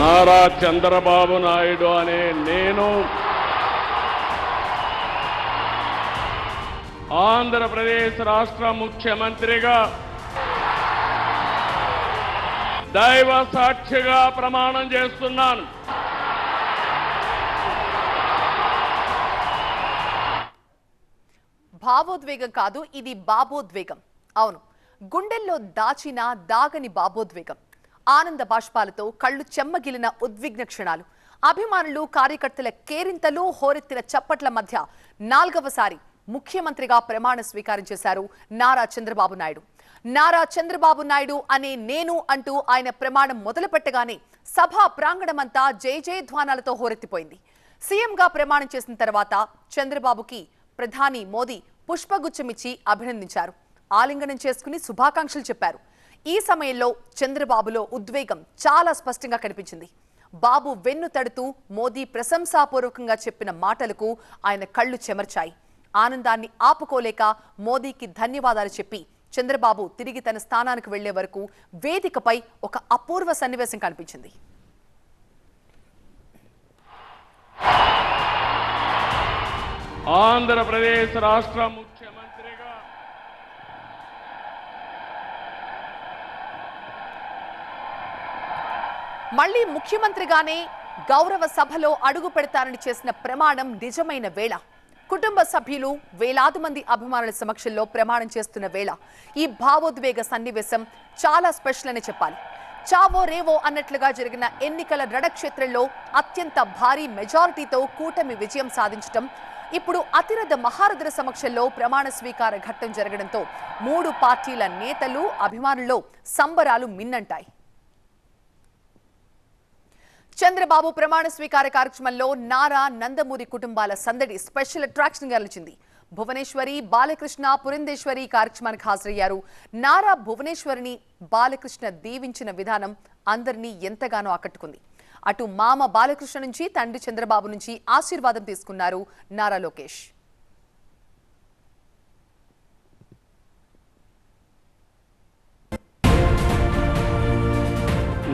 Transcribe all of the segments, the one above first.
నారా చంద్రబాబు నాయుడు అనే నేను ఆంధ్రప్రదేశ్ రాష్ట్ర ముఖ్యమంత్రిగా దైవ సాక్షిగా ప్రమాణం చేస్తున్నాను. భావోద్వేగం కాదు, ఇది బాబోద్వేగం. అవును, గుండెల్లో దాచిన దాగని బాబోద్వేగం. ఆనంద బాష్పాలతో కళ్ళు చెమ్మగిలిన ఉద్విగ్న క్షణాలు. అభిమానులు, కార్యకర్తల కేరింతలు, హోరెత్తిన చప్పట్ల మధ్య 4వసారి ముఖ్యమంత్రిగా ప్రమాణ స్వీకారం చేశారు నారా చంద్రబాబు నాయుడు. నారా చంద్రబాబు నాయుడు అనే నేను అంటూ ఆయన ప్రమాణం మొదలుపెట్టగానే సభా ప్రాంగణమంతా జై జయధ్వానాలతో హోరెత్తిపోయింది. సీఎంగా ప్రమాణం చేసిన తర్వాత చంద్రబాబుకి ప్రధాని మోదీ పుష్పగుచ్చమిచ్చి అభినందించారు. ఆలింగనం చేసుకుని శుభాకాంక్షలు చెప్పారు. ఈ సమయంలో చంద్రబాబులో ఉద్వేగం చాలా స్పష్టంగా కనిపించింది. బాబు వెన్ను తడుతూ మోదీ ప్రశంసాపూర్వకంగా చెప్పిన మాటలకు ఆయన కళ్ళు చెమర్చాయి. ఆనందాన్ని ఆపుకోలేక మోదీకి ధన్యవాదాలు చెప్పి చంద్రబాబు తిరిగి తన స్థానానికి వెళ్లే వరకు వేదికపై ఒక అపూర్వ సన్నివేశం కనిపించింది. ఆంధ్రప్రదేశ్ రాష్ట్ర ముఖ్యమంత్రిగా మళ్లీ ముఖ్యమంత్రిగానే గౌరవ సభలో అడుగు పెడతారని చేసిన ప్రమాణం నిజమైన వేళ. కుటుంబ సభ్యులు, వేలాది మంది అభిమానుల సమక్షంలో ప్రమాణం చేస్తున్న వేళ ఈ భావోద్వేగ సన్నివేశం చాలా స్పెషల్ అని చెప్పాలి. చావో రేవో అన్నట్లుగా జరిగిన ఎన్నికల రణక్షేత్రంలో అత్యంత భారీ మెజారిటీతో కూటమి విజయం సాధించడం, ఇప్పుడు అతిరథ మహారథుల సమక్షంలో ప్రమాణ స్వీకార ఘట్టం జరగడంతో 3 పార్టీల నేతలు, అభిమానుల్లో సంబరాలు మిన్నంటాయి. చంద్రబాబు ప్రమాణ స్వీకార కార్యక్రమంలో నారా, నందమూరి కుటుంబాల సందడి స్పెషల్ అట్రాక్షన్ గా నిలిచింది. భువనేశ్వరి, బాలకృష్ణ, పురంధేశ్వరి కార్యక్రమానికి హాజరయ్యారు. నారా భువనేశ్వరిని బాలకృష్ణ దీవించిన విధానం అందరినీ ఎంతగానో ఆకట్టుకుంది. అటు మామ బాలకృష్ణ నుంచి, తండ్రి చంద్రబాబు నుంచి ఆశీర్వాదం తీసుకున్నారు నారా లోకేష్.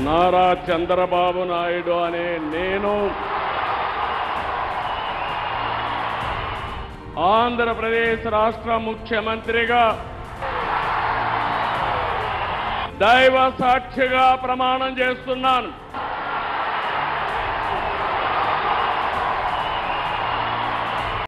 నారా చంద్రబాబు నాయుడు అనే నేను ఆంధ్రప్రదేశ్ రాష్ట్ర ముఖ్యమంత్రిగా దైవ సాక్షిగా ప్రమాణం చేస్తున్నాను.